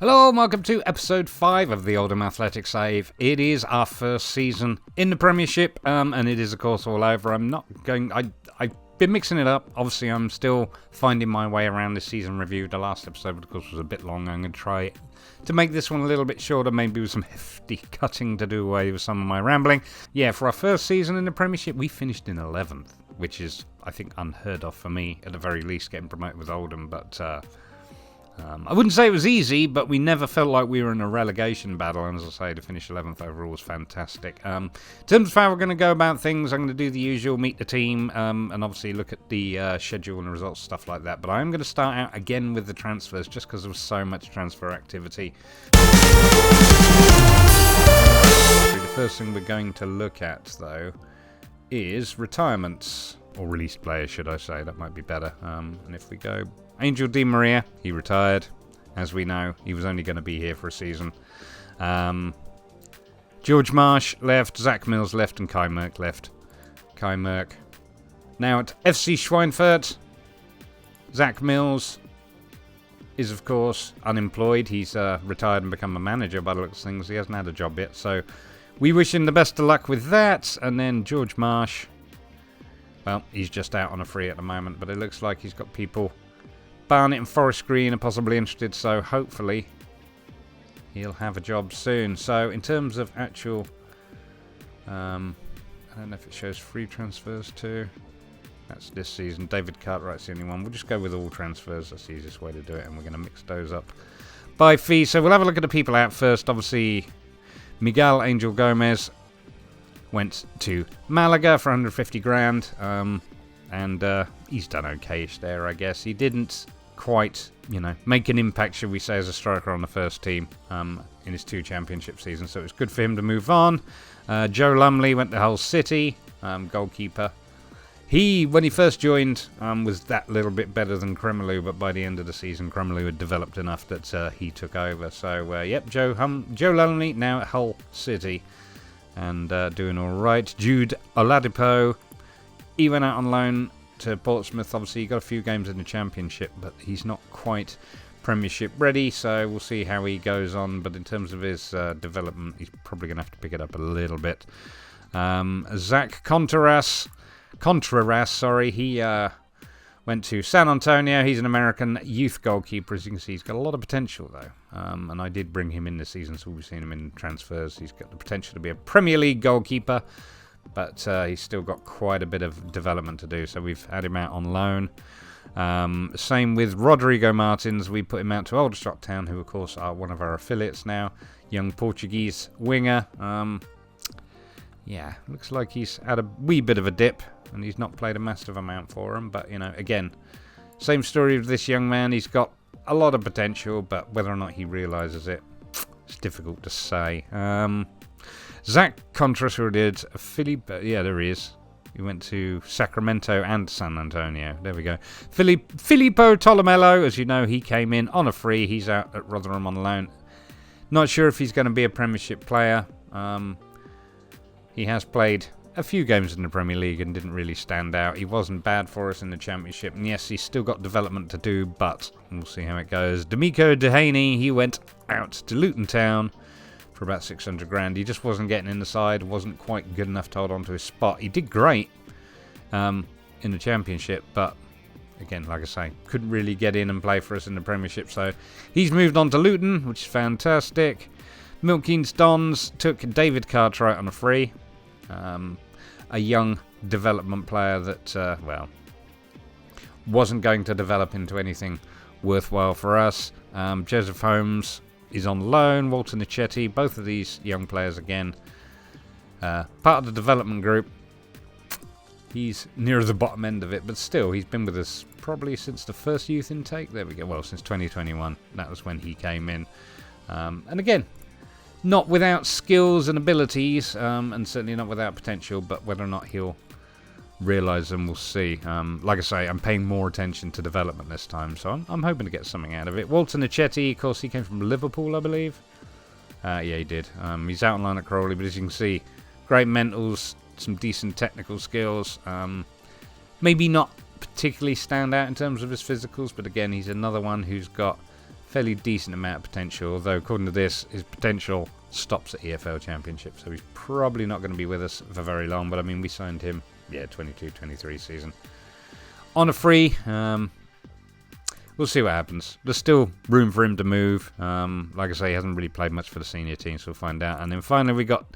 Hello and welcome to episode 5 of the Oldham Athletic Save. It is our first season in the Premiership, and it is of course all over. I've been mixing it up. Obviously I'm still finding my way around this season review. The last episode of course was a bit long. I'm going to try to make this one a little bit shorter, maybe with some hefty cutting to do away with some of my rambling. Yeah, for our first season in the Premiership we finished in 11th, which is I think unheard of for me, at the very least, getting promoted with Oldham, but I wouldn't say it was easy, but we never felt like we were in a relegation battle, and as I say, to finish 11th overall was fantastic. In terms of how we're going to go about things, I'm going to do the usual, meet the team, and obviously look at the schedule and results, stuff like that. But I am going to start out again with the transfers, just because there was so much transfer activity. The first thing we're going to look at, though, is retirements, or released players, should I say. That might be better. And if we go... Angel Di Maria, he retired. As we know, he was only going to be here for a season. George Marsh left, Zach Mills left, and Kai Merck left. Kai Merck now at FC Schweinfurt. Zach Mills is, of course, unemployed. He's retired and become a manager by the looks of things. He hasn't had a job yet, so we wish him the best of luck with that. And then George Marsh, well, he's just out on a free at the moment, but it looks like he's got people... Barnet and Forest Green are possibly interested, so hopefully he'll have a job soon. So in terms of actual, I don't know if it shows free transfers too. That's this season. David Cartwright's the only one. We'll just go with all transfers. That's the easiest way to do it, and we're going to mix those up by fee. So we'll have a look at the people out first. Obviously, Miguel Angel Gomez went to Malaga for 150 grand, and he's done okay-ish there, I guess. He didn't quite, make an impact, should we say, as a striker on the first team in his 2 championship seasons, so it was good for him to move on. Joe Lumley went to Hull City, goalkeeper. He, when he first joined, was that little bit better than Kremlou, but by the end of the season, Kremlou had developed enough that he took over. So, yep, Joe Lumley now at Hull City and doing all right. Jude Oladipo, he went out on loan to Portsmouth. Obviously he got a few games in the Championship, but he's not quite Premiership ready, so we'll see how he goes on. But in terms of his development, he's probably going to have to pick it up a little bit. Zach Contreras, he went to San Antonio. He's an American youth goalkeeper. As you can see, he's got a lot of potential, though. And I did bring him in this season, so we've seen him in transfers. He's got the potential to be a Premier League goalkeeper, but he's still got quite a bit of development to do, so we've had him out on loan. Same with Rodrigo Martins. We put him out to Aldershot Town, who of course are one of our affiliates now. Young Portuguese winger. Yeah, looks like he's had a wee bit of a dip, and he's not played a massive amount for him, but again, same story with this young man. He's got a lot of potential, but whether or not he realises it, it's difficult to say. Zach Contreras, who did there he is. He went to Sacramento and San Antonio. There we go. Filippo Tolomello, as you know, he came in on a free. He's out at Rotherham on loan. Not sure if he's going to be a Premiership player. He has played a few games in the Premier League and didn't really stand out. He wasn't bad for us in the Championship. And yes, he's still got development to do, but we'll see how it goes. D'Amico Dehaney, he went out to Luton Town for about 600 grand. He just wasn't getting in the side, wasn't quite good enough to hold on to his spot. He did great in the Championship, but again, like I say, couldn't really get in and play for us in the Premiership, so he's moved on to Luton, which is fantastic. Milton Keynes Dons took David Cartwright on a free, a young development player that, wasn't going to develop into anything worthwhile for us. Joseph Holmes is on loan. Walter Nichetti, both of these young players again, part of the development group. He's near the bottom end of it, but still, he's been with us probably since the first youth intake. There we go. Well, since 2021, that was when he came in. And again, not without skills and abilities, and certainly not without potential, but whether or not he'll realise them, we'll see. Like I say, I'm paying more attention to development this time, so I'm hoping to get something out of it. Walter Nichetti, of course, he came from Liverpool, I believe. Yeah, he did. He's out on loan at Crawley, but as you can see, great mentals, some decent technical skills. Maybe not particularly stand out in terms of his physicals, but again, he's another one who's got fairly decent amount of potential, although according to this, his potential stops at EFL Championship, so he's probably not going to be with us for very long. But I mean, we signed him, 22-23 season on a free. We'll see what happens. There's still room for him to move. Like I say, he hasn't really played much for the senior team, so we'll find out. And then finally we got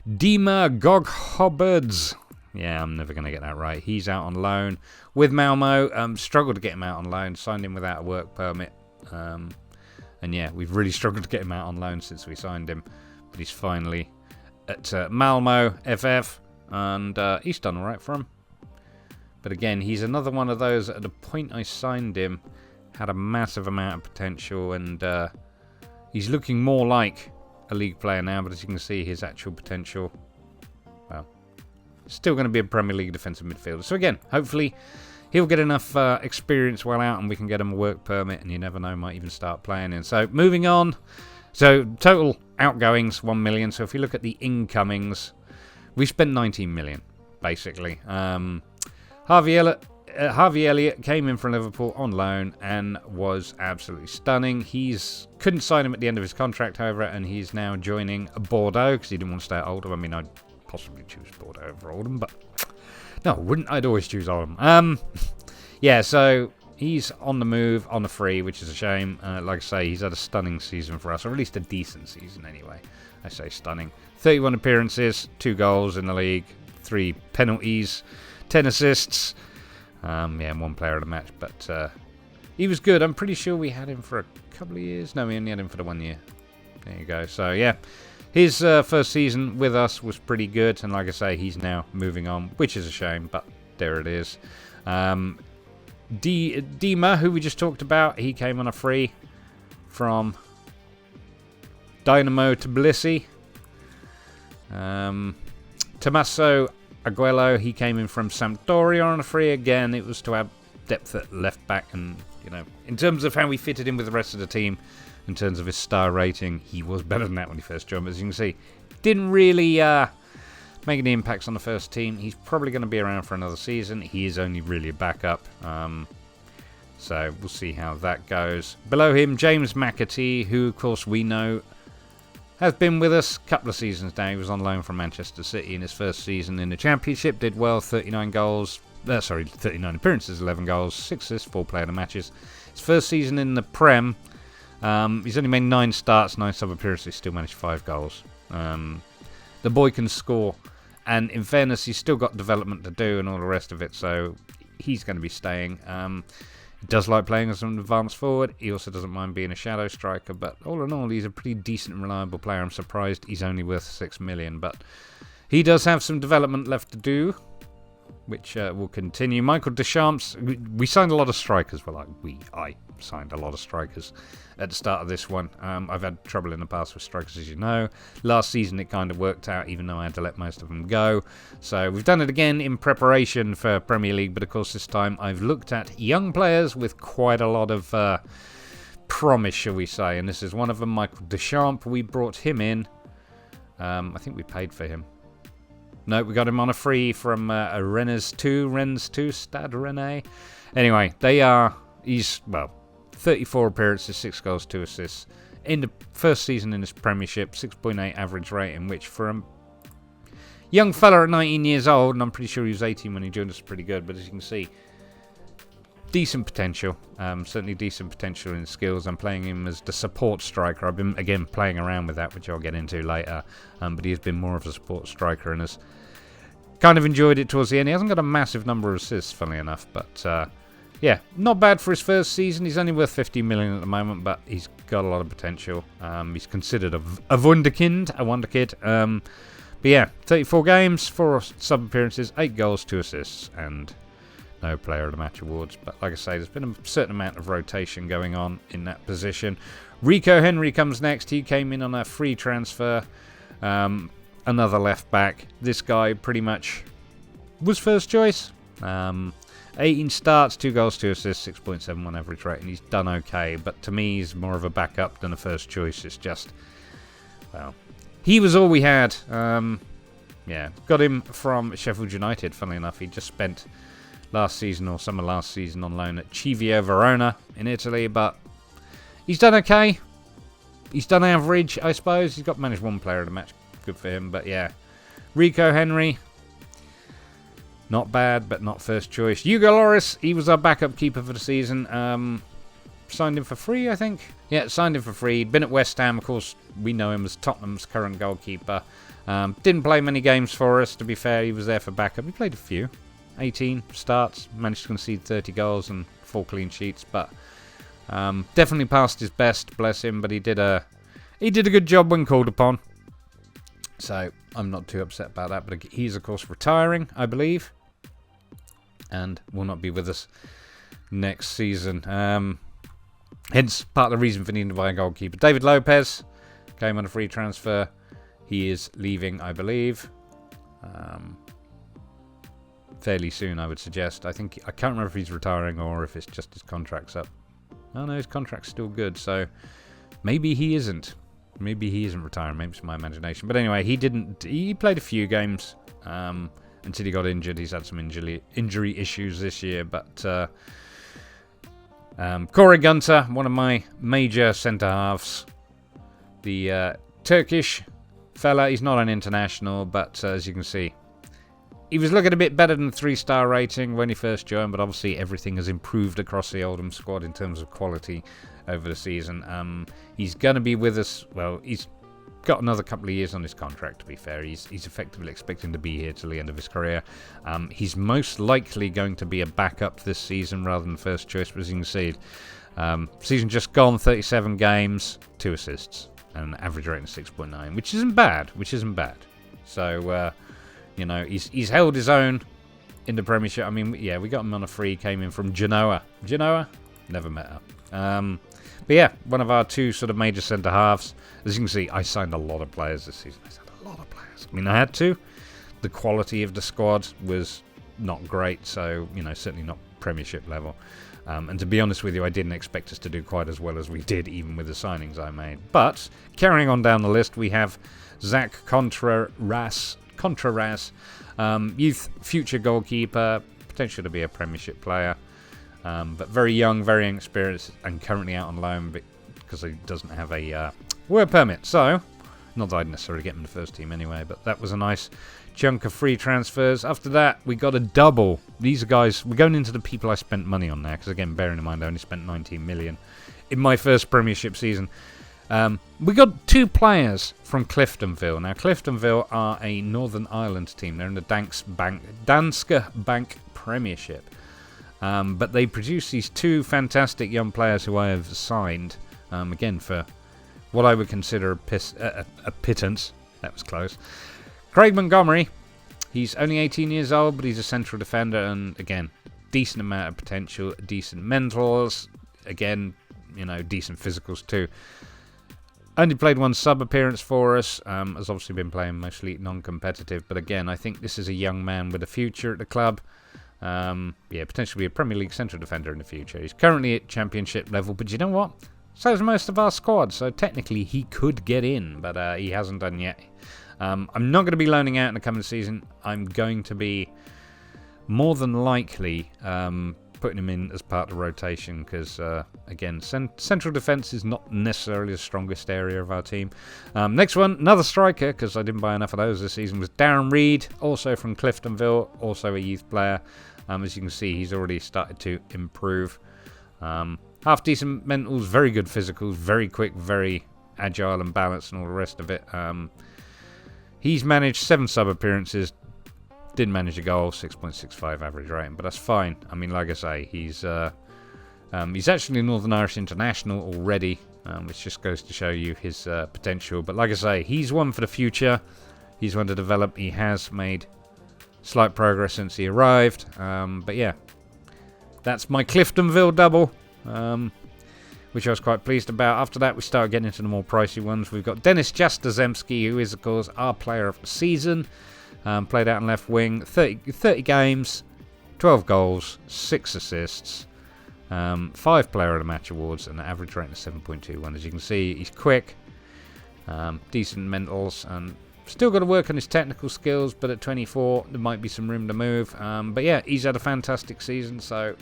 Dima Goghobards. Yeah, I'm never going to get that right. He's out on loan with Malmo. Struggled to get him out on loan. Signed him without a work permit. And yeah, we've really struggled to get him out on loan since we signed him. But he's finally at Malmo FF. And he's done all right for him. But again, he's another one of those, at the point I signed him, had a massive amount of potential. And he's looking more like a league player now. But as you can see, his actual potential, well, still going to be a Premier League defensive midfielder. So again, hopefully he'll get enough experience while out and we can get him a work permit, and you never know, might even start playing in. So moving on. So total outgoings, 1 million. So if you look at the incomings, we spent 19 million, basically. Harvey Elliott came in from Liverpool on loan and was absolutely stunning. Couldn't sign him at the end of his contract, however, and he's now joining Bordeaux because he didn't want to stay at Oldham. I mean, I'd possibly choose Bordeaux over Oldham, but no, wouldn't. I'd always choose Oldham. Yeah, so he's on the move, on the free, which is a shame. Like I say, he's had a stunning season for us, or at least a decent season anyway. I say stunning. 31 appearances, 2 goals in the league, 3 penalties, 10 assists. And 1 player of the match, but he was good. I'm pretty sure we had him for a couple of years. No, we only had him for the 1 year. There you go. So, yeah, his first season with us was pretty good, and like I say, he's now moving on, which is a shame, but there it is. Dima, who we just talked about, he came on a free from Dynamo Tbilisi. Tommaso Aguero, he came in from Sampdoria on a free. Again, it was to have depth at left back, and in terms of how we fitted in with the rest of the team, in terms of his star rating, he was better than that when he first joined. But as you can see, didn't really make any impacts on the first team. He's probably going to be around for another season. He is only really a backup, so we'll see how that goes. Below him, James Mccarty, who of course we know has been with us a couple of seasons now. He was on loan from Manchester City in his first season in the Championship. Did well, 39 appearances, 11 goals, 6 assists, 4 player of the matches. His first season in the Prem, he's only made 9 starts, 9 sub-appearances, still managed 5 goals. The boy can score, and in fairness, he's still got development to do and all the rest of it, so he's going to be staying. He does like playing as an advanced forward. He also doesn't mind being a shadow striker, but all in all, he's a pretty decent and reliable player. I'm surprised he's only worth 6 million, but he does have some development left to do, which will continue. Michel Duchamp, we signed a lot of strikers. Well, I signed a lot of strikers at the start of this one. I've had trouble in the past with strikers, as you know. Last season it kind of worked out, even though I had to let most of them go. So we've done it again in preparation for Premier League, but of course this time I've looked at young players with quite a lot of promise, shall we say. And this is one of them, Michel Duchamp. We brought him in. I think we paid for him. No, we got him on a free from Rennes 2, Stade Rennais. Anyway, he's 34 appearances, 6 goals, 2 assists. In the first season in his Premiership, 6.8 average rating, which for a young fella at 19 years old, and I'm pretty sure he was 18 when he joined us, pretty good. But as you can see, decent potential. Certainly decent potential in skills. I'm playing him as the support striker. I've been, again, playing around with that, which I'll get into later. But he has been more of a support striker and has kind of enjoyed it towards the end. He hasn't got a massive number of assists, funnily enough, but yeah, not bad for his first season. He's only worth 50 million at the moment, but he's got a lot of potential. He's considered a wunderkind. But yeah, 34 games, 4 sub-appearances, 8 goals, 2 assists, and no player of the match awards. But like I say, there's been a certain amount of rotation going on in that position. Rico Henry comes next. He came in on a free transfer. Another left back. This guy pretty much was first choice. 18 starts, 2 goals, 2 assists, 6.71 average rating. He's done okay, but to me, he's more of a backup than a first choice. It's just, well, he was all we had. Yeah, got him from Sheffield United, funnily enough. He just spent summer last season on loan at Chievo Verona in Italy, but He's done okay. He's done average, I suppose. He's got managed one player of the match. Good for him, but yeah. Rico Henry. Not bad, but not first choice. Hugo Lloris, he was our backup keeper for the season. Signed him for free, I think. Yeah, signed him for free. He'd been at West Ham, of course. We know him as Tottenham's current goalkeeper. Didn't play many games for us, to be fair. He was there for backup. He played a few. 18 starts. Managed to concede 30 goals and 4 clean sheets. But definitely passed his best, bless him. But he did a good job when called upon. So I'm not too upset about that. But he's, of course, retiring, I believe. And will not be with us next season. Hence, part of the reason for needing to buy a goalkeeper. David Lopez came on a free transfer. He is leaving, I believe. Fairly soon, I would suggest. I can't remember if he's retiring or if it's just his contract's up. Oh no, his contract's still good, so maybe he isn't. Maybe he isn't retiring. Maybe it's my imagination. But anyway, he played a few games until he got injured. He's had some injury issues this year, but Corey Gunter, one of my major centre-halves. The Turkish fella, he's not an international, but as you can see, he was looking a bit better than the 3-star rating when he first joined, but obviously everything has improved across the Oldham squad in terms of quality over the season. He's going to be with us, well, he's got another couple of years on his contract, to be fair. He's effectively expecting to be here till the end of his career. He's most likely going to be a backup this season rather than first choice, but as you can see, season just gone, 37 games, 2 assists, and an average rating of 6.9, which isn't bad, So, he's held his own in the Premiership. I mean, yeah, we got him on a free, came in from Genoa. Never met her. But yeah, one of our 2 sort of major centre-halves. As you can see, I signed a lot of players this season. I mean, I had to. The quality of the squad was not great, so, certainly not Premiership level. And to be honest with you, I didn't expect us to do quite as well as we did, even with the signings I made. But, carrying on down the list, we have Zach Contreras, youth future goalkeeper, potential to be a Premiership player. But very young, very inexperienced, and currently out on loan because he doesn't have a work permit. So, not that I'd necessarily get him in the first team anyway, but that was a nice chunk of free transfers. After that, we got a double. These guys, we're going into the people I spent money on now, because again, bearing in mind I only spent 19 million in my first Premiership season. We got 2 players from Cliftonville. Now, Cliftonville are a Northern Ireland team. They're in the Danske Bank Premiership. But they produce these 2 fantastic young players who I have signed, again, for what I would consider a pittance. That was close. Craig Montgomery, he's only 18 years old, but he's a central defender, and again, decent amount of potential, decent mentals, again, decent physicals too. Only played 1 sub appearance for us, has obviously been playing mostly non-competitive, but again, I think this is a young man with a future at the club. Potentially be a Premier League central defender in the future. He's currently at Championship level, but you know what? So is most of our squad, so technically he could get in, but he hasn't done yet. I'm not going to be loaning out in the coming season. I'm going to be more than likely putting him in as part of the rotation because, again, central defence is not necessarily the strongest area of our team. Next one, another striker, because I didn't buy enough of those this season, was Darren Reid, also from Cliftonville, also a youth player. As you can see, he's already started to improve. Half decent mentals, very good physicals, very quick, very agile and balanced and all the rest of it. He's managed 7 sub appearances, didn't manage a goal, 6.65 average rating, but that's fine. I mean, like I say, he's actually a Northern Irish international already, which just goes to show you his potential. But like I say, he's one for the future. He's one to develop. He has made slight progress since he arrived. But yeah, that's my Cliftonville double, which I was quite pleased about. After that, we started getting into the more pricey ones. We've got Denis Jastrzemski, who is, of course, our player of the season. Played out on left wing, 30 games, 12 goals, 6 assists, 5 player of the match awards, and an average rating of 7.21. As you can see, he's quick, decent mentals, and still got to work on his technical skills, but at 24, there might be some room to move. But yeah, he's had a fantastic season, so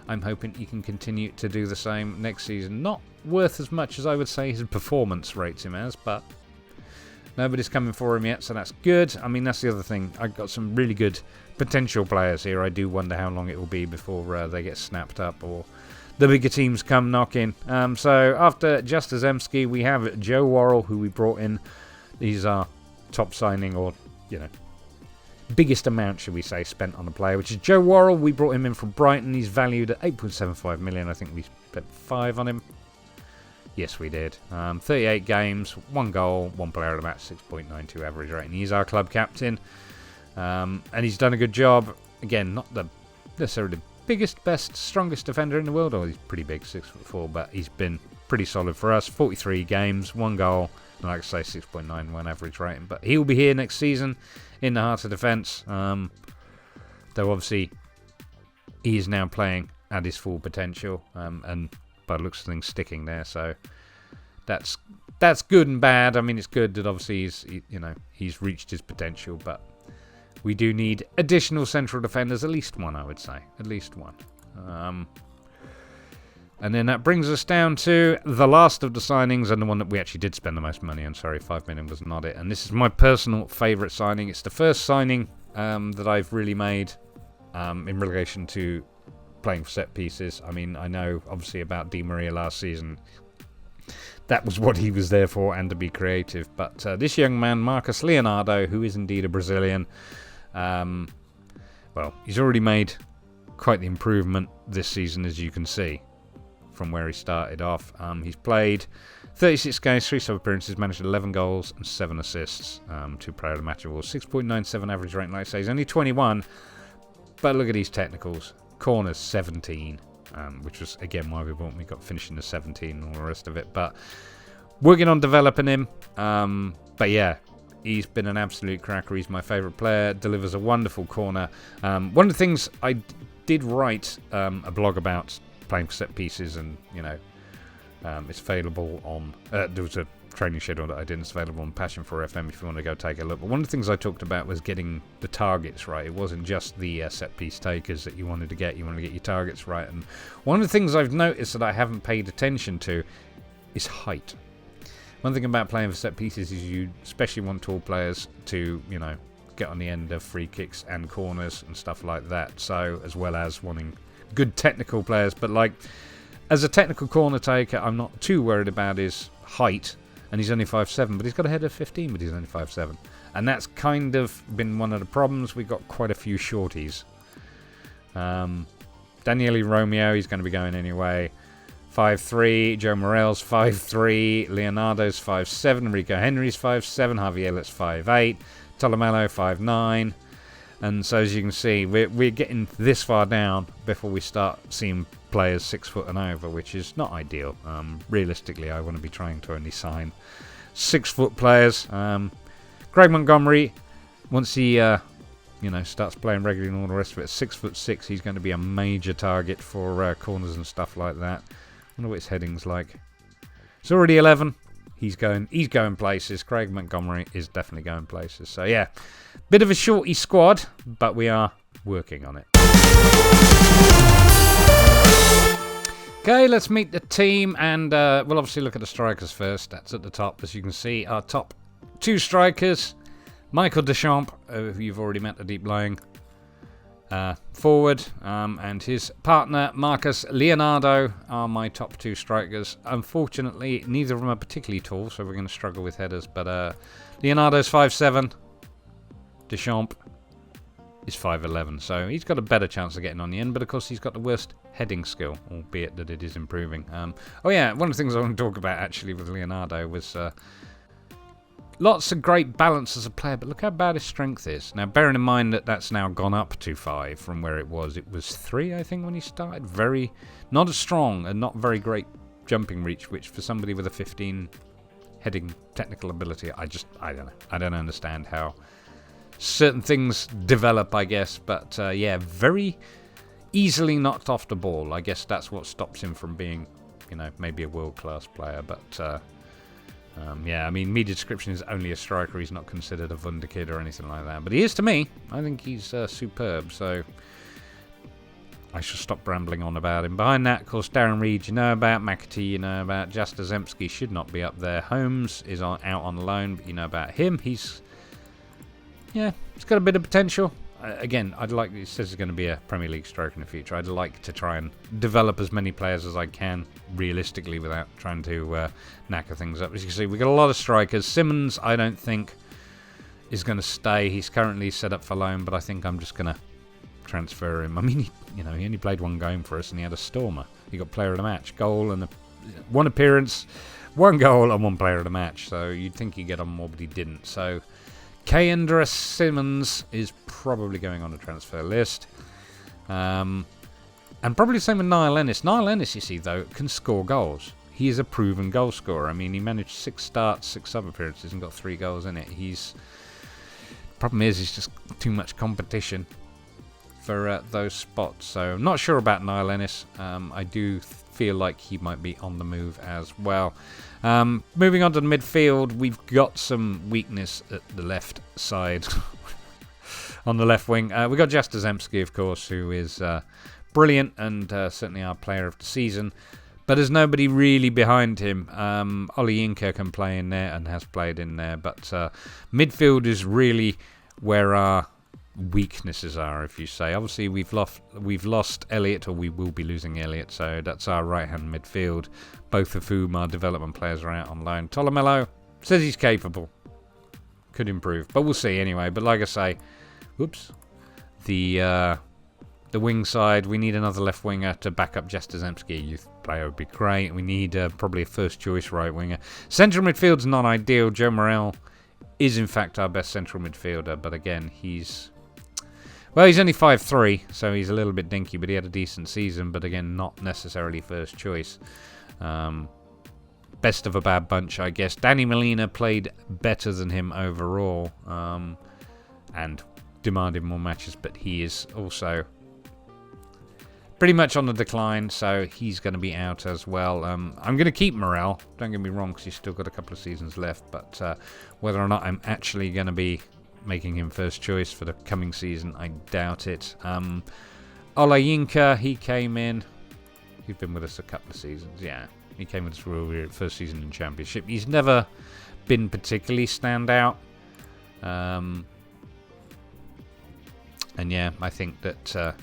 I'm hoping he can continue to do the same next season. Not worth as much as I would say his performance rates him as, but nobody's coming for him yet, so that's good. I mean, that's the other thing. I've got some really good potential players here. I do wonder how long it will be before they get snapped up or the bigger teams come knocking. So after Justus Emski, we have Joe Worrell, who we brought in. He's our top signing, or, biggest amount, should we say, spent on a player, which is Joe Worrell. We brought him in from Brighton. He's valued at 8.75 million. I think we spent 5 on him. Yes, we did. 38 games, 1 goal, 1 player of the match, 6.92 average rating. He's our club captain, and he's done a good job. Again, not the necessarily the biggest, best, strongest defender in the world. He's pretty big, 6'4", but he's been pretty solid for us. 43 games, 1 goal, and like I say, 6.91 average rating. But he'll be here next season in the heart of defence. Though obviously he is now playing at his full potential, and by the looks of things sticking there, so that's good and bad. I mean, it's good that obviously he's reached his potential, but we do need additional central defenders, at least one, I would say, at least one. And then that brings us down to the last of the signings, and the one that we actually did spend the most money on. Sorry, 5 million was not it. And this is my personal favourite signing. It's the first signing that I've really made in relation to playing for set pieces. I mean, I know obviously about Di Maria last season. That was what he was there for, and to be creative. But this young man, Marcus Leonardo, who is indeed a Brazilian, well, he's already made quite the improvement this season, as you can see, from where he started off. He's played 36 games, 3 sub-appearances, managed 11 goals and 7 assists, 2 player of the match awards, 6.97 average rating, like I say. He's only 21, but look at these technicals. Corners, 17, which was, again, why we got finishing the 17 and all the rest of it. But working on developing him. But yeah, he's been an absolute cracker. He's my favourite player. Delivers a wonderful corner. One of the things I did write a blog about playing for set pieces, and it's available on. There was a training schedule that I did. It's available on Passion for FM if you want to go take a look. But one of the things I talked about was getting the targets right. It wasn't just the set piece takers that you wanted to get. You want to get your targets right. And one of the things I've noticed that I haven't paid attention to is height. One thing about playing for set pieces is you especially want tall players to, get on the end of free kicks and corners and stuff like that. So, as well as wanting good technical players. But as a technical corner taker, I'm not too worried about his height. And he's only 5'7", but he's got a head of 15, but he's only 5'7". And that's kind of been one of the problems. We've got quite a few shorties. Daniele Romeo, he's going to be going anyway. 5'3", Joe Morel's 5'3", Leonardo's 5'7", Rico Henry's 5'7", Harvey Elliott's 5'8", Tolomello 5'9". And so as you can see, we're getting this far down before we start seeing players 6 foot and over, which is not ideal. Realistically, I want to be trying to only sign 6 foot players. Craig Montgomery, once he starts playing regularly and all the rest of it, 6'6", he's going to be a major target for corners and stuff like that. I wonder what his heading's like. It's already 11. He's going places. Craig Montgomery is definitely going places. So yeah, bit of a shorty squad, but we are working on it. Okay, let's meet the team, and we'll obviously look at the strikers first. That's at the top, as you can see. Our top 2 strikers, Michel Duchamp, who you've already met, the deep lying forward, and his partner Marcus Leonardo are my top 2 strikers. Unfortunately, neither of them are particularly tall, so we're going to struggle with headers. But Leonardo's 5'7", Duchamp is 5'11", so he's got a better chance of getting on the end. But of course, he's got the worst heading skill, albeit that it is improving. Oh yeah, one of the things I want to talk about actually with Leonardo was lots of great balance as a player, but look how bad his strength is. Now, bearing in mind that that's now gone up to 5 from where it was. It was 3, I think, when he started. Not as strong and not very great jumping reach, which for somebody with a 15 heading technical ability, I don't know. I don't understand how certain things develop, I guess. But yeah, very easily knocked off the ball. I guess that's what stops him from being, maybe a world-class player. But yeah, I mean, media description is only a striker. He's not considered a wunderkid or anything like that. But he is to me. I think he's superb. So I shall stop rambling on about him. Behind that, of course, Darren Reid you know about, Mccarty you know about, Jastrzemski should not be up there. Holmes is out on loan, but you know about him. He's got a bit of potential. Again, it says he's going to be a Premier League striker in the future. I'd like to try and develop as many players as I can realistically without trying to knacker things up. As you can see, we've got a lot of strikers. Simmons, I don't think, is going to stay. He's currently set up for loan, but I think I'm just going to transfer him. I mean, he only played one game for us and he had a stormer. He got player of the match, goal and one appearance, one goal and one player of the match. So you'd think he'd get on more, but he didn't. So Kendra Simmons is probably going on the transfer list. And probably the same with Niall Ennis. Niall Ennis, you see, though, can score goals. He is a proven goal scorer. I mean, he managed 6 starts, 6 sub-appearances and got 3 goals in it. Problem is, he's just too much competition for those spots. So I'm not sure about Niall Ennis. I do feel like he might be on the move as well. Moving on to the midfield, we've got some weakness at the left side. On the left wing, we've got Jastrzemski, of course, who is brilliant and certainly our player of the season. But there's nobody really behind him. Ollie Inker can play in there and has played in there. But midfield is really where our weaknesses are, if you say. Obviously, we've lost Elliott, or we will be losing Elliott. So that's our right-hand midfield, both of whom our development players are out on loan. Tolomello says he's capable. Could improve, but we'll see anyway. But like I say, the wing side, we need another left winger to back up Jastrzemski. A youth player would be great. We need probably a first choice right winger. Central midfield's not ideal. Joe Morrell is in fact our best central midfielder, but again, he's only 5'3", so he's a little bit dinky, but he had a decent season, but again, not necessarily first choice. Best of a bad bunch, I guess. Danny Molina played better than him overall, and demanded more matches, but he is also pretty much on the decline, so he's going to be out as well. I'm going to keep Morrell, don't get me wrong, because he's still got a couple of seasons left, but whether or not I'm actually going to be making him first choice for the coming season, I doubt it. Olayinka, he came in. He's been with us a couple of seasons. Yeah, he came with us for our first season in Championship. He's never been particularly standout. And yeah, I think that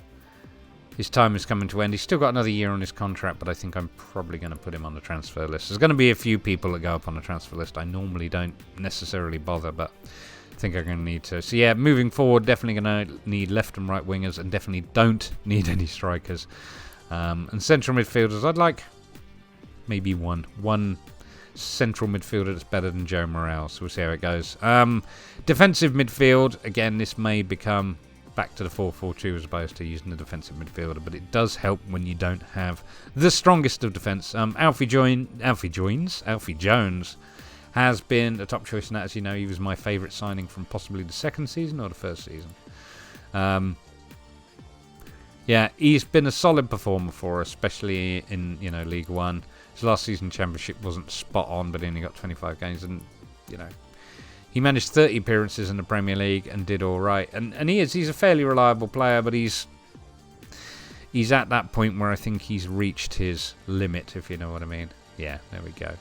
his time is coming to end. He's still got another year on his contract, but I think I'm probably going to put him on the transfer list. There's going to be a few people that go up on the transfer list. I normally don't necessarily bother, but I think I'm going to need to. So yeah, moving forward, definitely going to need left and right wingers, and definitely don't need any strikers. And central midfielders, I'd like maybe one central midfielder that's better than Joe Morrell. So we'll see how it goes. Defensive midfield, again, this may become back to the 4-4-2 as opposed to using the defensive midfielder, but it does help when you don't have the strongest of defence. Alfie Jones has been a top choice in that. As you know, he was my favourite signing from possibly the second season or the first season. Yeah, he's been a solid performer for us, especially in League One. His last season Championship wasn't spot on, but he only got 25 games, and he managed 30 appearances in the Premier League and did all right. And he's a fairly reliable player, but he's at that point where I think he's reached his limit, if you know what I mean. Yeah, there we go.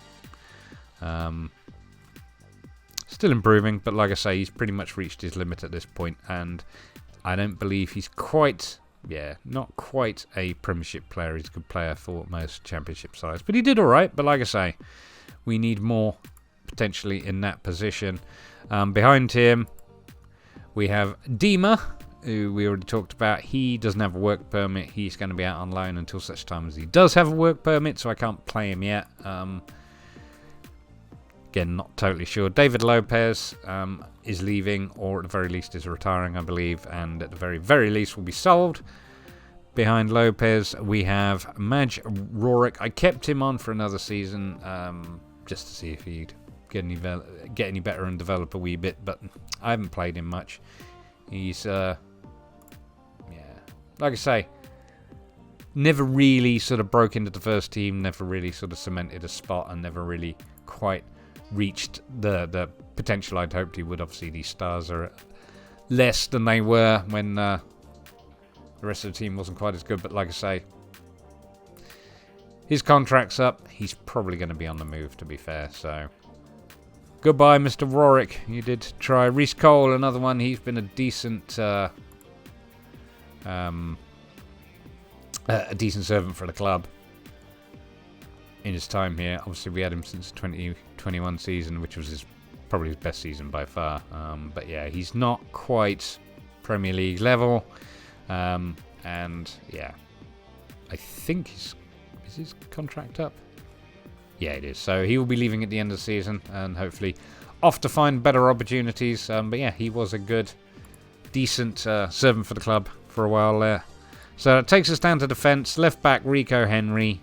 Still improving, but like I say, he's pretty much reached his limit at this point, and I don't believe he's not quite a Premiership player. He's a good player for most Championship sides, but he did all right. But like I say, we need more potentially in that position. Behind him, we have Dima, who we already talked about. He doesn't have a work permit. He's going to be out on loan until such time as he does have a work permit, so I can't play him yet. Again, not totally sure. David Lopez is leaving, or at the very least is retiring, I believe, and at the very, very least will be sold. Behind Lopez, we have Madge Rorick. I kept him on for another season just to see if he'd get any better and develop a wee bit, but I haven't played him much. He's, like I say, never really sort of broke into the first team, never really sort of cemented a spot, and never really quite reached the potential I'd hoped he would. Obviously, these stars are less than they were when The rest of the team wasn't quite as good, but like I say, his contract's up. He's probably going to be on the move, to be fair. So, goodbye, Mr. Rorick. You did try. Reece Cole, another one. He's been a decent servant for the club in his time here. Obviously, we had him since the 2021 season, which was probably his best season by far. But yeah, he's not quite Premier League level. And yeah, I think is his contract up? Yeah, it is. So he will be leaving at the end of the season and hopefully off to find better opportunities. But yeah, he was a good, decent servant for the club for a while there. So it takes us down to defence. Left back, Rico Henry.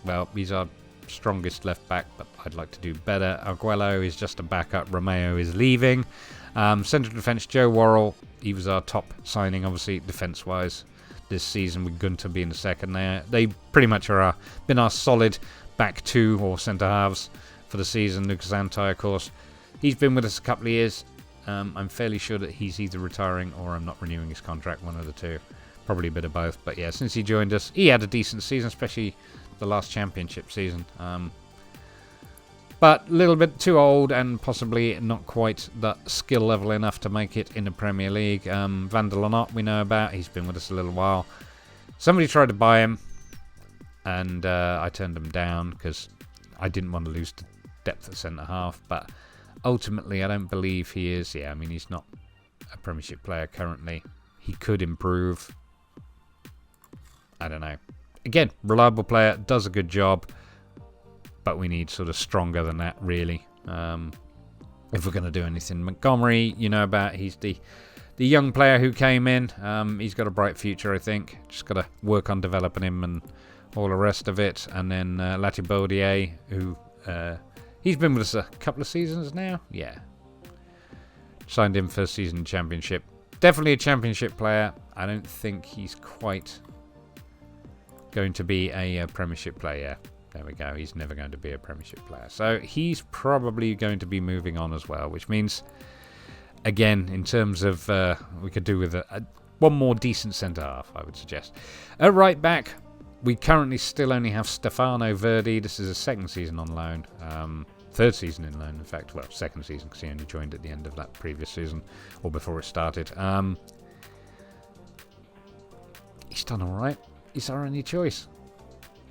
Well, he's our strongest left back, but I'd like to do better. Arguello is just a backup. Romeo is leaving. Central defence, Joe Worrell. He was our top signing, obviously, defence-wise this season, with Gunter being the second there. They pretty much are been our solid back two or centre-halves for the season. Lucas Antai, of course. He's been with us a couple of years. I'm fairly sure that he's either retiring or I'm not renewing his contract, one of the two. Probably a bit of both. But yeah, since he joined us, he had a decent season, especially the last championship season. But a little bit too old and possibly not quite that skill level enough to make it in the Premier League. Van der Lanot we know about. He's been with us a little while. Somebody tried to buy him and I turned him down because I didn't want to lose the depth at centre-half. But ultimately, I don't believe he is. Yeah, I mean, he's not a Premiership player currently. He could improve. I don't know. Again, reliable player, does a good job. But we need sort of stronger than that, really. If we're going to do anything. Montgomery, you know about. He's the young player who came in. He's got a bright future, I think. Just got to work on developing him and all the rest of it. And then Latibaudier, who he's been with us a couple of seasons now. Yeah. Signed him first season championship. Definitely a championship player. I don't think he's quite going to be a Premiership player. There we go. He's never going to be a Premiership player. So he's probably going to be moving on as well, which means, again, in terms of we could do with one more decent centre-half, I would suggest. At right back, we currently still only have Stefano Verdi. This is his second season on loan. Third season in loan, in fact. Well, second season because he only joined at the end of that previous season or before it started. He's done all right. He's our only choice.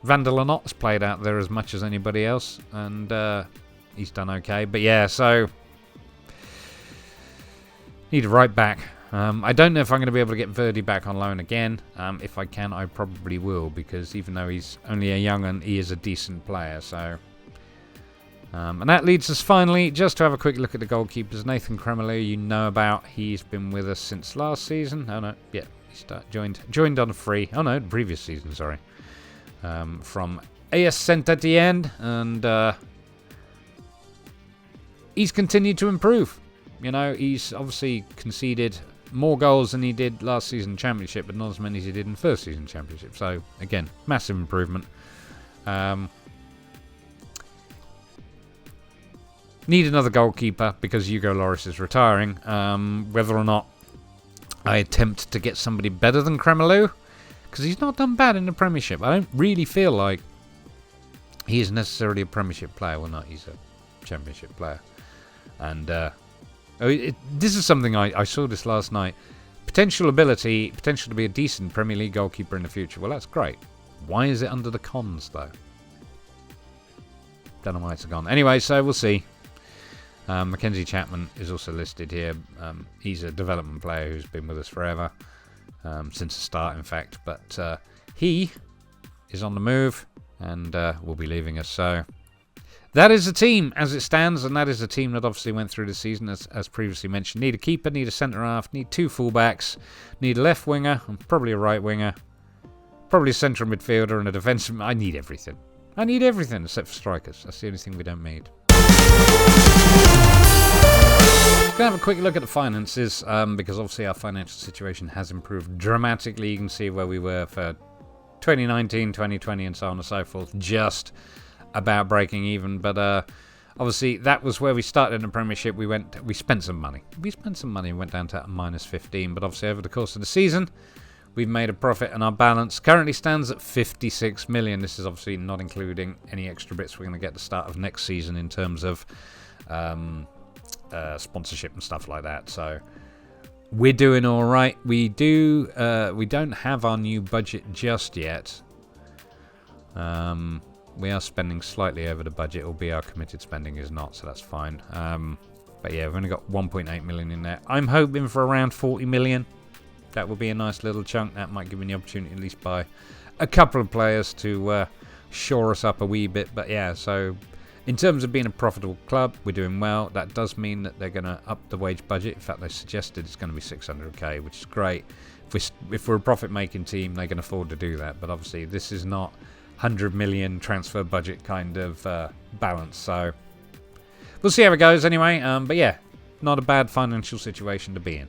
Van der Lanot's played out there as much as anybody else, and he's done okay. But yeah, so need a right back. I don't know if I'm going to be able to get Verdi back on loan again. If I can, I probably will, because even though he's only a young un, he is a decent player. So, and that leads us finally just to have a quick look at the goalkeepers. Nathan Kremelu, you know about. He's been with us since last season. Oh no, yeah, he joined on free. Oh no, the previous season, sorry. From AS Saint-Étienne, and he's continued to improve. You know, he's obviously conceded more goals than he did last season championship, but not as many as he did in first season championship. So again, massive improvement. Need another goalkeeper because Hugo Lloris is retiring. Whether or not I attempt to get somebody better than Kremelu, because he's not done bad in the Premiership. I don't really feel like he is necessarily a Premiership player. Well, not, he's a Championship player. And this is something I saw this last night. Potential to be a decent Premier League goalkeeper in the future. Well, that's great. Why is it under the cons, though? Don't know why it's gone. Anyway, so we'll see. Mackenzie Chapman is also listed here. He's a development player who's been with us forever. Since the start, in fact. But he is on the move and will be leaving us. So that is the team as it stands, and that is the team that obviously went through the season, as previously mentioned. Need a keeper, need a centre-half, need two full-backs, need a left winger, and probably a right winger, probably a central midfielder and a defensive. I need everything. I need everything except for strikers. That's the only thing we don't need. Going to have a quick look at the finances, because obviously our financial situation has improved dramatically. You can see where we were for 2019, 2020, and so on and so forth, just about breaking even. But obviously that was where we started in the Premiership. We spent some money. We spent some money and went down to -15. But obviously over the course of the season, we've made a profit, and our balance currently stands at 56 million. This is obviously not including any extra bits we're going to get at the start of next season in terms of sponsorship and stuff like that. So we're doing all right. We don't have our new budget just yet. We are spending slightly over the budget, albeit our committed spending is not, so that's fine. But yeah, we've only got 1.8 million in there. I'm hoping for around 40 million. That would be a nice little chunk. That might give me the opportunity to at least buy a couple of players to shore us up a wee bit. But yeah, so in terms of being a profitable club, we're doing well. That does mean that they're going to up the wage budget. In fact, they suggested it's going to be 600k, which is great. If we're a profit-making team, they can afford to do that. But obviously, this is not 100 million transfer budget kind of balance. So we'll see how it goes anyway. But yeah, not a bad financial situation to be in.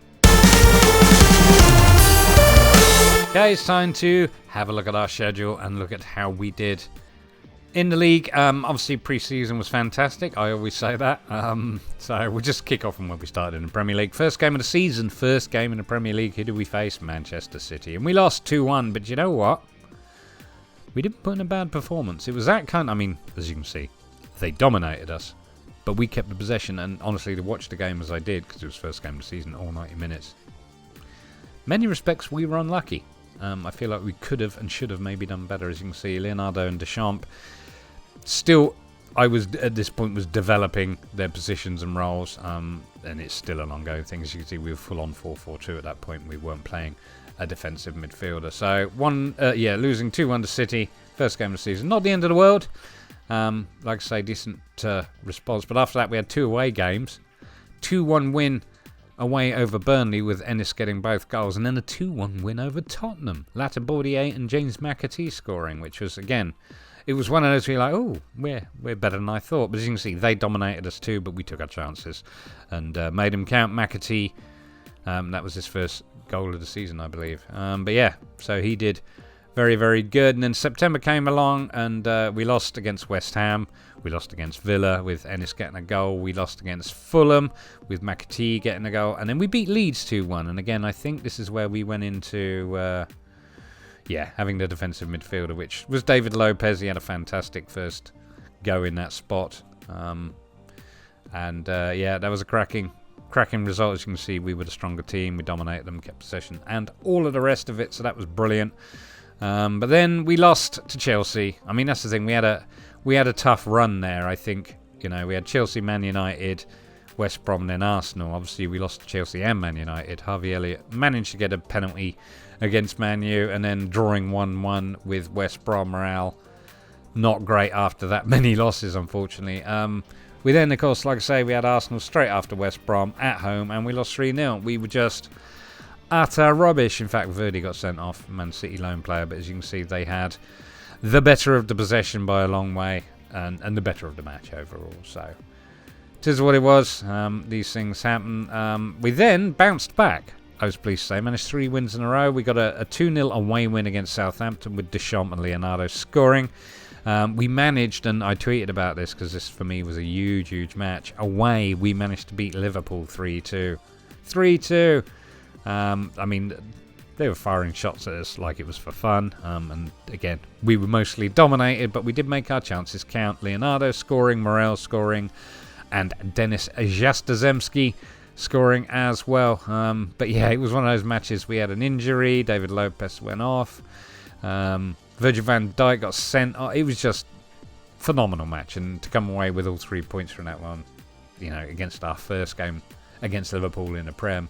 Okay, it's time to have a look at our schedule and look at how we did in the league. Obviously, pre-season was fantastic. I always say that. So we'll just kick off from where we started in the Premier League. First game of the season, first game in the Premier League. Who did we face? Manchester City. And we lost 2-1. But you know what? We didn't put in a bad performance. It was that kind of, I mean, as you can see, they dominated us. But we kept the possession. And honestly, to watch the game as I did, because it was first game of the season, all 90 minutes. Many respects, we were unlucky. I feel like we could have and should have maybe done better. As you can see, Leonardo and Duchamp still, I was at this point was developing their positions and roles, and it's still an ongoing thing. As you can see, we were full on 4-4-2 at that point. We weren't playing a defensive midfielder. So losing 2-1 to City, first game of the season, not the end of the world. Like I say, decent response. But after that, we had 2 away games, 2-1 win away over Burnley with Ennis getting both goals, and then a 2-1 win over Tottenham. Latabaudier and James Mccarty scoring, which was, again, it was one of those where you're like, oh, we're better than I thought. But as you can see, they dominated us too, but we took our chances and made them count. Mccarty, that was his first goal of the season, I believe. But yeah, so he did very, very good. And then September came along, and we lost against West Ham. We lost against Villa with Ennis getting a goal. We lost against Fulham with Mccarty getting a goal. And then we beat Leeds 2-1. And again, I think this is where we went into, having the defensive midfielder, which was David Lopez. He had a fantastic first go in that spot. That was a cracking result. As you can see, we were the stronger team. We dominated them, kept possession, and all of the rest of it. So that was brilliant. But then we lost to Chelsea. I mean, that's the thing. We had a tough run there, I think. You know, we had Chelsea, Man United, West Brom, and then Arsenal. Obviously, we lost to Chelsea and Man United. Harvey Elliott managed to get a penalty against Man U, and then drawing 1-1 with West Brom. Morale not great after that many losses, unfortunately. We then, of course, like I say, we had Arsenal straight after West Brom at home, and we lost 3-0. We were just utter rubbish. In fact, Verdi got sent off, Man City lone player, but as you can see, they had the better of the possession by a long way, and the better of the match overall. So it is what it was. These things happen. We then bounced back, I was pleased to say. Managed 3 wins in a row. We got a 2-0 away win against Southampton with Duchamp and Leonardo scoring. We managed, and I tweeted about this because this for me was a huge, huge match. Away, we managed to beat Liverpool 3-2. 3-2. I mean, they were firing shots at us like it was for fun. And again, we were mostly dominated, but we did make our chances count. Leonardo scoring, Morel scoring, and Denis Jastrzemski scoring as well. But yeah, it was one of those matches. We had an injury. David Lopez went off. Virgil van Dijk got sent off. It was just a phenomenal match. And to come away with all 3 points from that one, you know, against our first game against Liverpool in the Prem,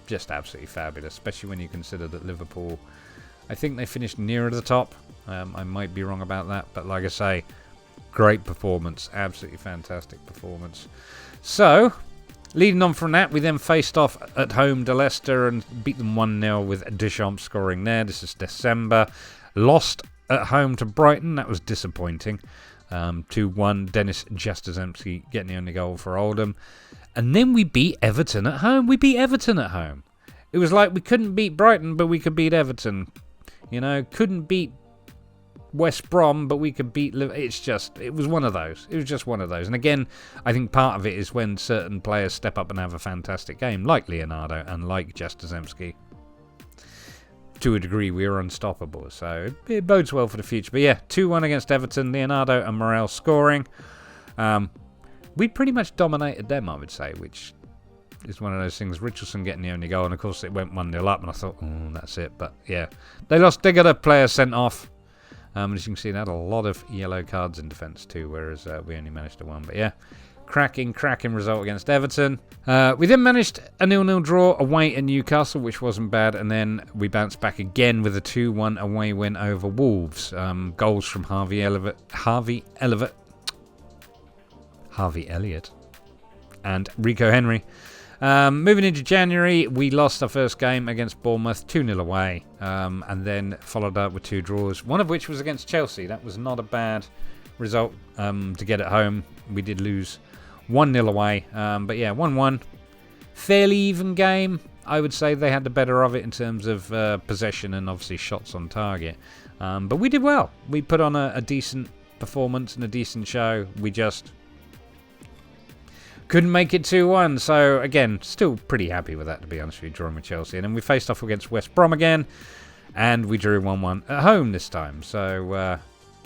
just absolutely fabulous, especially when you consider that Liverpool, I think they finished nearer the top. I might be wrong about that, but like I say, great performance, absolutely fantastic performance. So, leading on from that, we then faced off at home to Leicester and beat them 1-0 with Duchamp scoring there. This is December. Lost at home to Brighton, that was disappointing. 2-1, Denis Jastrzemski getting the only goal for Oldham. And then we beat Everton at home. It was like we couldn't beat Brighton, but we could beat Everton. You know, couldn't beat West Brom, but we could beat Liverpool. It was one of those. It was just one of those. And again, I think part of it is when certain players step up and have a fantastic game, like Leonardo and like Jastrzemski. to a degree, we were unstoppable. So it bodes well for the future. But yeah, 2-1 against Everton. Leonardo and Morel scoring. We pretty much dominated them, I would say, which is one of those things. Richardson getting the only goal, and of course it went 1-0 up, and I thought, oh, that's it. But yeah, they got a player sent off. As you can see, they had a lot of yellow cards in defence too, whereas we only managed to one. But yeah, cracking result against Everton. We then managed a 0-0 draw away at Newcastle, which wasn't bad, and then we bounced back again with a 2-1 away win over Wolves. Goals from Harvey Elliott, and Rico Henry. Moving into January, we lost our first game against Bournemouth, 2-0 away, and then followed up with 2 draws, one of which was against Chelsea. That was not a bad result to get at home. We did lose 1-0 away, but yeah, 1-1. Fairly even game. I would say they had the better of it in terms of possession and obviously shots on target. But we did well. We put on a decent performance and a decent show. We just couldn't make it 2-1. So again, still pretty happy with that, to be honest with you, drawing with Chelsea. And then we faced off against West Brom again, and we drew 1-1 at home this time. So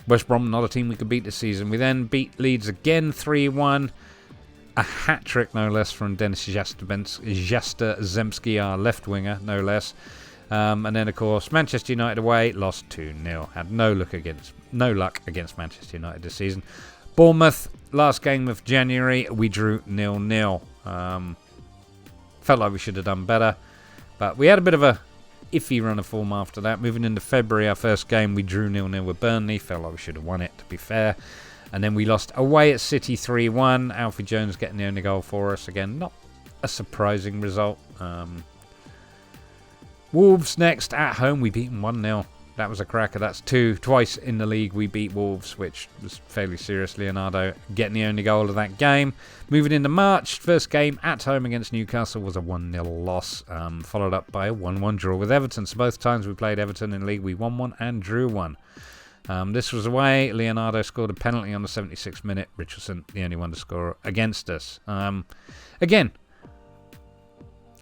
West Brom, not a team we could beat this season. We then beat Leeds again 3-1. A hat-trick, no less, from Denis Jastrzębski, our left winger, no less. And then, of course, Manchester United away, lost 2-0. Had no luck against Manchester United this season. Bournemouth, last game of January, we drew 0-0. Felt like we should have done better, but we had a bit of a iffy run of form after that. Moving into February, our first game, we drew 0-0 with Burnley. Felt like we should have won it, to be fair. And then we lost away at City 3-1. Alfie Jones getting the only goal for us. Again, not a surprising result. Wolves next at home. We beat them 1-0. That was a cracker. That's twice in the league we beat Wolves, which was fairly serious. Leonardo getting the only goal of that game. Moving into March, first game at home against Newcastle was a 1-0 loss, followed up by a 1-1 draw with Everton. So both times we played Everton in the league, we won 1 and drew 1. This was away. Leonardo scored a penalty on the 76th minute. Richardson, the only one to score against us. Again,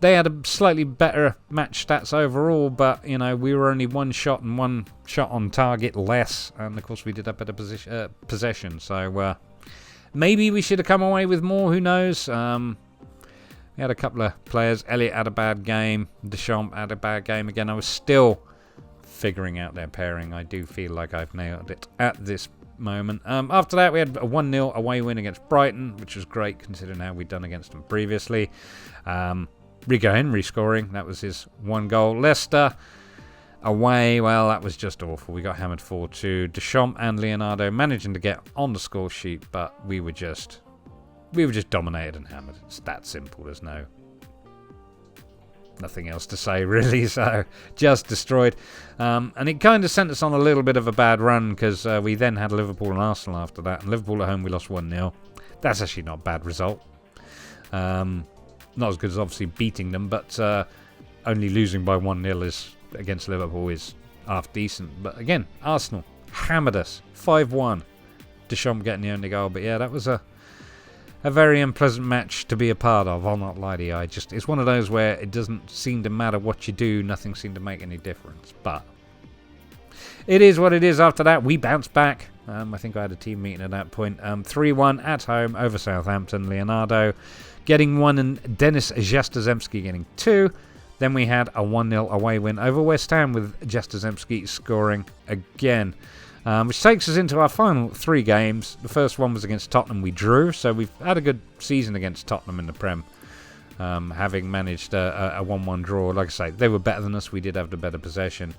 they had a slightly better match stats overall, but you know, we were only 1 shot and 1 shot on target less, and of course we did have better possession. So maybe we should have come away with more. Who knows? We had a couple of players. Elliott had a bad game. Duchamp had a bad game again. I was still figuring out their pairing. I do feel like I've nailed it at this moment. After that, we had a 1-0 away win against Brighton, which was great considering how we'd done against them previously. Rico Henry scoring. That was his 1 goal. Leicester away, well, that was just awful. We got hammered 4-2. Duchamp and Leonardo managing to get on the score sheet, but we were just dominated and hammered. It's that simple. There's nothing else to say, really. So just destroyed. And it kind of sent us on a little bit of a bad run, because we then had Liverpool and Arsenal after that. And Liverpool at home, we lost 1-0. That's actually not a bad result. Not as good as obviously beating them, but only losing by 1-0 is against Liverpool is half decent. But again, Arsenal hammered us 5-1. Duchamp getting the only goal. But yeah, that was a very unpleasant match to be a part of. I'll not lie to you. It's one of those where it doesn't seem to matter what you do. Nothing seemed to make any difference. But it is what it is. After that, we bounced back. I think I had a team meeting at that point. 3-1 at home over Southampton. Leonardo getting 1 and Denis Jastrzębski getting 2. Then we had a 1-0 away win over West Ham with Jastrzębski scoring again. Which takes us into our final 3 games. The first one was against Tottenham. We drew, so we've had a good season against Tottenham in the Prem, having managed a 1-1 draw. Like I say, they were better than us. We did have the better possession,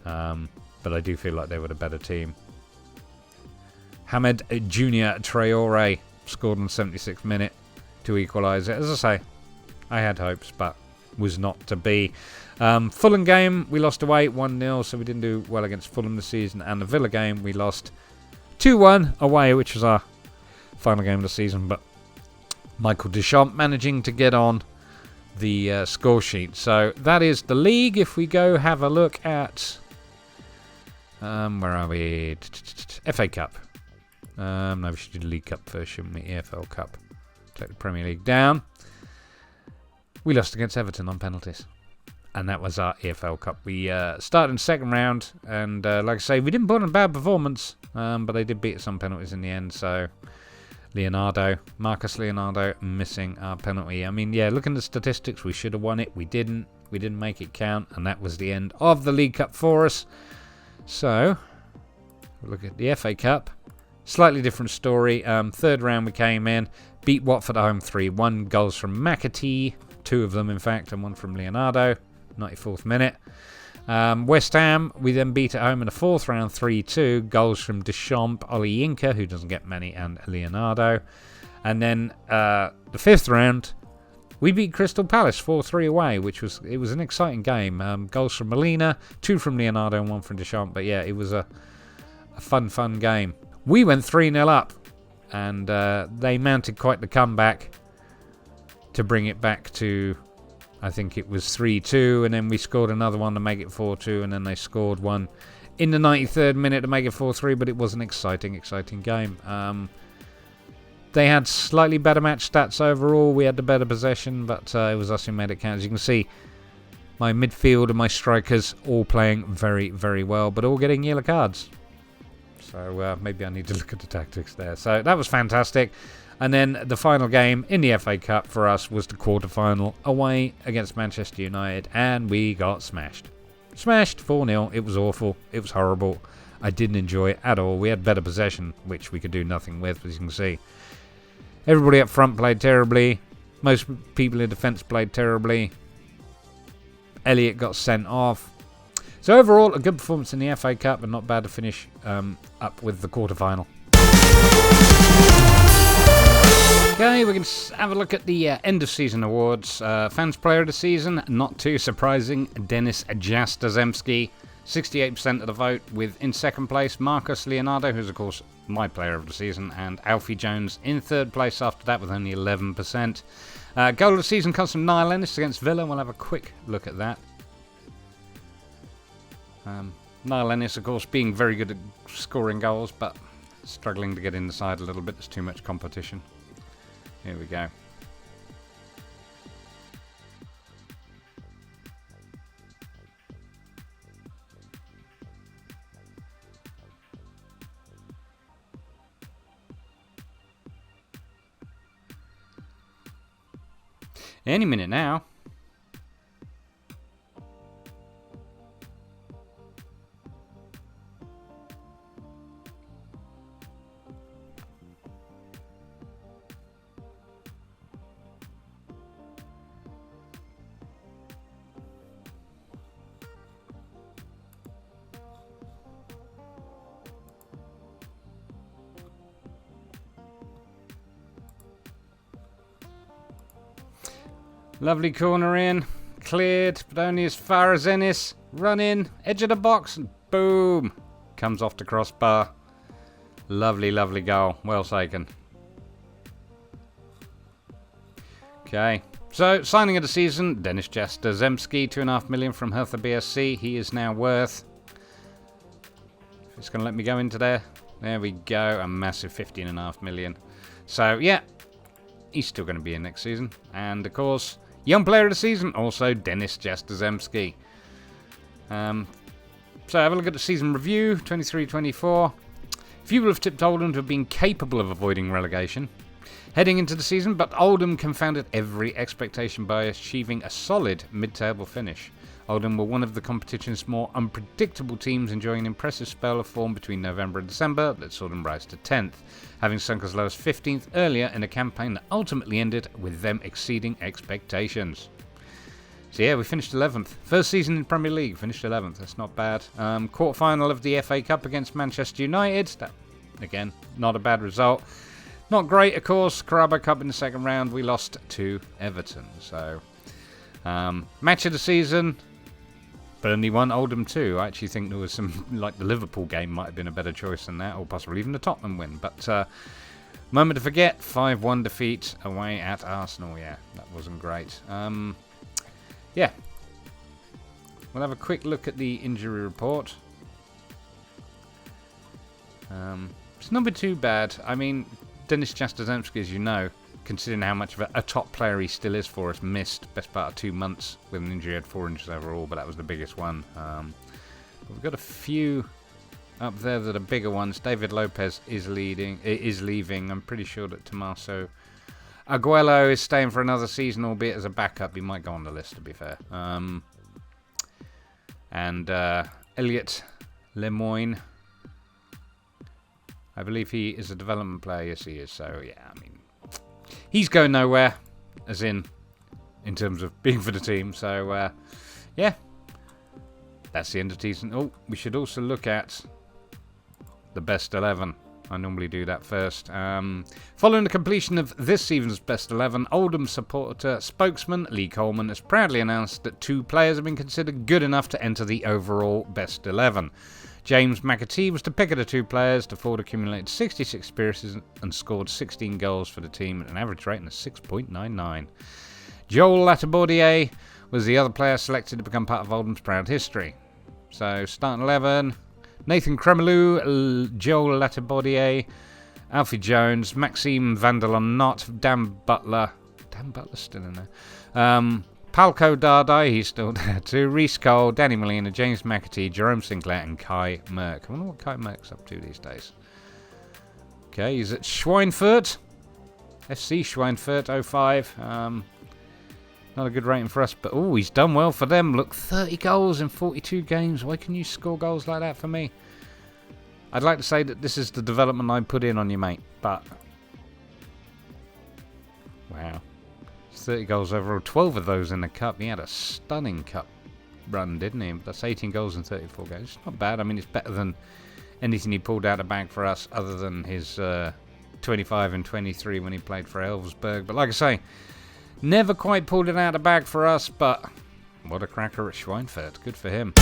but I do feel like they were the better team. Hamed Junior Traore scored in the 76th minute to equalise it. As I say, I had hopes, but was not to be. Fulham game, we lost away 1-0, so we didn't do well against Fulham this season. And the Villa game, we lost 2-1 away, which was our final game of the season. But Michel Duchamp managing to get on the score sheet. So that is the league. If we go have a look at... where are we? FA Cup. No, we should do the League Cup first, shouldn't we? EFL Cup. Take the Premier League down. We lost against Everton on penalties. And that was our EFL Cup. We started in the second round, and like I say, we didn't put on a bad performance, but they did beat us on penalties in the end. So Marcus Leonardo missing our penalty. I mean, yeah, looking at the statistics, we should have won it. We didn't. We didn't make it count, and that was the end of the League Cup for us. So, look at the FA Cup. Slightly different story. Third round we came in, beat Watford at home 3-1. Goals from Mccarty, 2 of them in fact, and 1 from Leonardo. 94th minute. West Ham, we then beat at home in the 4th round 3-2. Goals from Duchamp, Oli Yinka, who doesn't get many, and Leonardo. And then the 5th round, we beat Crystal Palace 4-3 away, which was an exciting game. Goals from Molina, 2 from Leonardo and 1 from Duchamp. But yeah, it was a fun game. We went 3-0 up, and they mounted quite the comeback to bring it back to, I think it was 3-2, and then we scored another one to make it 4-2, and then they scored one in the 93rd minute to make it 4-3, but it was an exciting game. They had slightly better match stats overall. We had the better possession, but it was us who made it count. As you can see, my midfield and my strikers all playing very, very well, but all getting yellow cards. So maybe I need to look at the tactics there. So that was fantastic. And then the final game in the FA Cup for us was the quarter-final away against Manchester United, and we got smashed. Smashed 4-0. It was awful. It was horrible. I didn't enjoy it at all. We had better possession, which we could do nothing with, as you can see. Everybody up front played terribly. Most people in defence played terribly. Elliott got sent off. So overall, a good performance in the FA Cup, and not bad to finish up with the quarter-final. Okay, we can have a look at the end-of-season awards. Fans Player of the Season, not too surprising, Denis Jastrzemski, 68% of the vote, with in second place Marcus Leonardo, who's of course my Player of the Season, and Alfie Jones in third place after that with only 11%. Goal of the season comes from Niall Ennis against Villa. We'll have a quick look at that. Niall Ennis, of course, being very good at scoring goals, but struggling to get in the side a little bit. There's too much competition. Here we go. Any minute now. Lovely corner in, cleared, but only as far as Ennis. Run in, edge of the box, and boom! Comes off the crossbar. Lovely, lovely goal. Well taken. Okay, so signing of the season, Denis Jastrzemski, $2.5 million from Hertha BSC. He is now worth, if it's going to let me go into there, there we go, a massive $15.5 million. So yeah, he's still going to be in next season. And of course, Young Player of the Season, also Denis Jastrzemski. So have a look at the season review, 23-24. Few will have tipped Oldham to have been capable of avoiding relegation heading into the season, but Oldham confounded every expectation by achieving a solid mid-table finish. Oldham were one of the competition's more unpredictable teams, enjoying an impressive spell of form between November and December that saw them rise to 10th, having sunk as low as 15th earlier in a campaign that ultimately ended with them exceeding expectations. So yeah, we finished 11th. First season in Premier League, finished 11th. That's not bad. Quarter-final of the FA Cup against Manchester United. That, again, not a bad result. Not great, of course. Carabao Cup in the second round, we lost to Everton. So, match of the season, Burnley 1, Oldham 2. I actually think there was some, like the Liverpool game might have been a better choice than that, or possibly even the Tottenham win. But moment to forget, 5-1 defeat away at Arsenal. Yeah, that wasn't great. Yeah, we'll have a quick look at the injury report. It's not been too bad. I mean, Denis Jastrzemski, as you know, considering how much of a top player he still is for us. Missed best part of 2 months with an injury. Had 4 injuries overall, but that was the biggest one. But we've got a few up there that are bigger ones. David Lopez is leaving. I'm pretty sure that Tommaso Aguero is staying for another season, albeit as a backup. He might go on the list, to be fair. And Elliot Lemoyne, I believe he is a development player. Yes, he is. So, yeah, I mean, he's going nowhere, as in terms of being for the team. So, yeah, that's the end of the season. Oh, we should also look at the best 11. I normally do that first. Following the completion of this season's best 11, Oldham supporter spokesman Lee Coleman has proudly announced that 2 players have been considered good enough to enter the overall best 11. James Mccarty was the pick of the 2 players. The forward accumulated 66 appearances and scored 16 goals for the team at an average rating of 6.99. Joel Latibordier was the other player selected to become part of Oldham's proud history. So, starting 11... Nathan Kremelu, Joel Latibordier, Alfie Jones, Maxime Vanderlon-Not, Dan Butler's still in there. Palko Dardai, he's still there too. Reece Cole, Danny Molina, James McAtee, Jerome Sinclair, and Kai Merck. I wonder what Kai Merck's up to these days. Okay, he's at Schweinfurt. FC Schweinfurt 05. Not a good rating for us, but he's done well for them. Look, 30 goals in 42 games. Why can you score goals like that for me? I'd like to say that this is the development I put in on you, mate, but wow. 30 goals overall, 12 of those in the cup. He had a stunning cup run, didn't he? That's 18 goals in 34 games. It's not bad. I mean, it's better than anything he pulled out of the bag for us, other than his 25 and 23 when he played for Elversberg. But like I say, never quite pulled it out of the bag for us, but what a cracker at Schweinfurt. Good for him.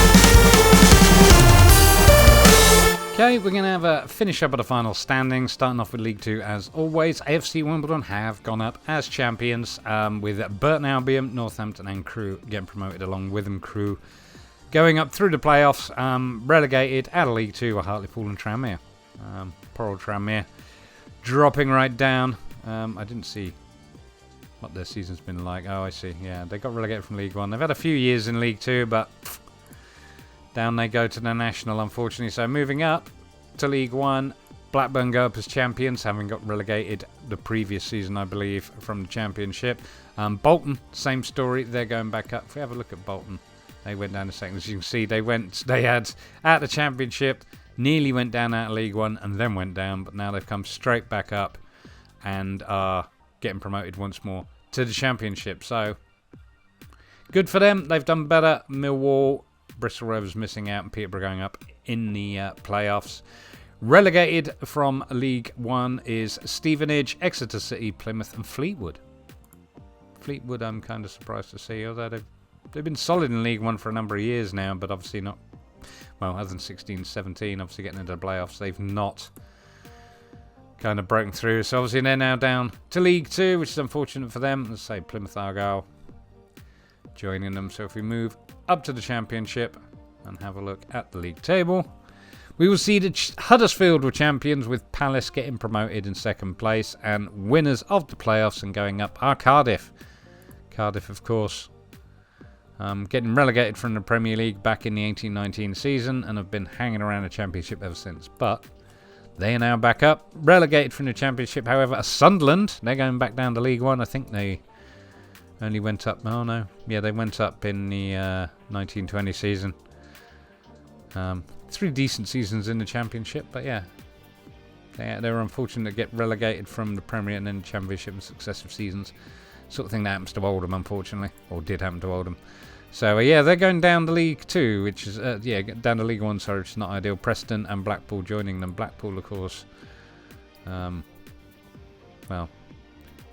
Okay, we're going to have a finish up of the final standings, starting off with League 2 as always. AFC Wimbledon have gone up as champions, with Burton Albion, Northampton and Crewe getting promoted along with them. Crewe going up through the playoffs, relegated out of League 2 were Hartlepool and Tranmere. Poor old Tranmere dropping right down. I didn't see what their season's been like. Oh, I see. Yeah, they got relegated from League 1. They've had a few years in League 2, but down they go to the National, unfortunately. So moving up to League 1, Blackburn go up as champions, having got relegated the previous season, I believe, from the Championship. Bolton, same story. They're going back up. If we have a look at Bolton, they went down to second. As you can see, they had at the Championship, nearly went down out of League 1 and then went down, but now they've come straight back up and are getting promoted once more to the Championship. So good for them. They've done better. Millwall, Bristol Rovers missing out, and Peterborough going up in the playoffs. Relegated from League 1 is Stevenage, Exeter City, Plymouth and Fleetwood. Fleetwood I'm kind of surprised to see, although they've been solid in League 1 for a number of years now, but obviously not, well, other than 16-17, obviously getting into the playoffs, they've not kind of broken through. So obviously they're now down to League 2, which is unfortunate for them. Let's say Plymouth Argyle joining them. So if we move up to the Championship and have a look at the league table, we will see that Huddersfield were champions, with Palace getting promoted in second place, and winners of the playoffs and going up are Cardiff. Cardiff, of course, getting relegated from the Premier League back in the 18-19 season and have been hanging around the Championship ever since. But they are now back up, relegated from the Championship. However, Sunderland, they're going back down to League 1. I think they only went up, oh no, yeah, they went up in the 1920 season. 3 decent seasons in the Championship, but yeah, they were unfortunate to get relegated from the Premier and then the Championship in successive seasons. Sort of thing that happens to Oldham, unfortunately, or did happen to Oldham. So yeah, they're going down to League 2, which is down to League 1. Sorry, which is not ideal. Preston and Blackpool joining them. Blackpool, of course, well,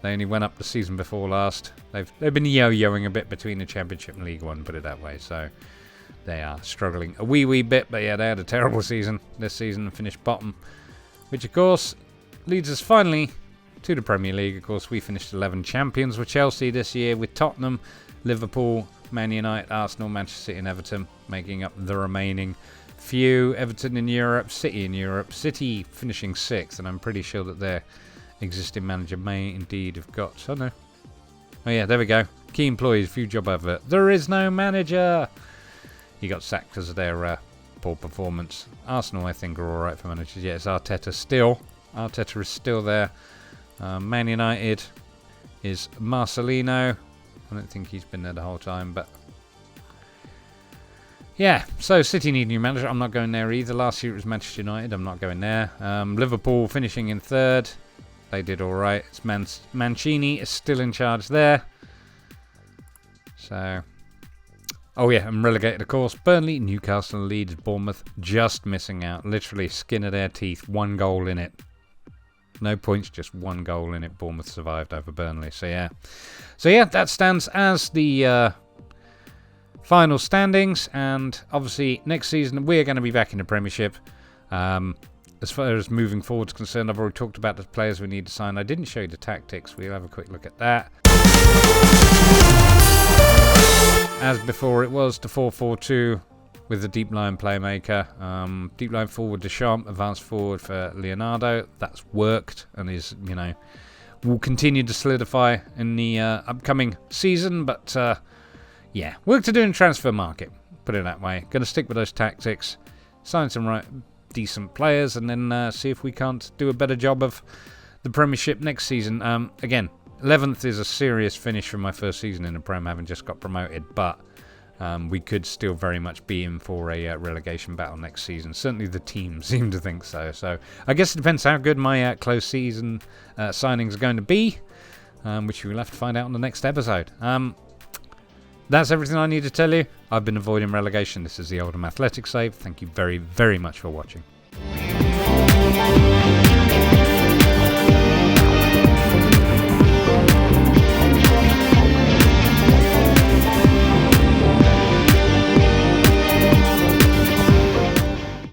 they only went up the season before last. They've been yo-yoing a bit between the Championship and League 1, put it that way. So they are struggling a wee bit, but yeah, they had a terrible season this season and finished bottom, which of course leads us finally to the Premier League. Of course, we finished 11 champions with Chelsea this year, with Tottenham, Liverpool, Man United, Arsenal, Manchester City and Everton making up the remaining few. Everton in Europe, City in Europe. City finishing 6th, and I'm pretty sure that they're Existing manager may indeed have got... Oh, no. Oh, yeah, there we go. Key employees, view job advert. There is no manager! He got sacked because of their poor performance. Arsenal, I think, are alright for managers. Yeah, it's Arteta still. Arteta is still there. Man United is Marcelino. I don't think he's been there the whole time, but... Yeah, so City need a new manager. I'm not going there either. Last year it was Manchester United. I'm not going there. Liverpool finishing in third. They did alright. It's Mancini is still in charge there. So... Oh yeah, I'm relegated of course. Burnley, Newcastle, Leeds, Bournemouth just missing out. Literally skin of their teeth. 1 goal in it. No points, just 1 goal in it. Bournemouth survived over Burnley. So yeah. That stands as the final standings. And obviously next season we're going to be back in the Premiership. As far as moving forward is concerned, I've already talked about the players we need to sign. I didn't show you the tactics. We'll have a quick look at that. As before, it was the 4-4-2 with the deep line playmaker. Deep line forward Duchamp, advanced forward for Leonardo. That's worked and is, will continue to solidify in the upcoming season. But yeah, work to do in the transfer market. Put it that way. Going to stick with those tactics, sign some decent players, and then see if we can't do a better job of the Premiership next season. Again, 11th is a serious finish from my first season in the Prem, having just got promoted, but we could still very much be in for a relegation battle next season. Certainly the team seem to think so. So I guess it depends how good my close season signings are going to be, which we'll have to find out in the next episode. That's everything I need to tell you. I've been avoiding relegation. This is the Oldham Athletic save. Thank you very, very much for watching.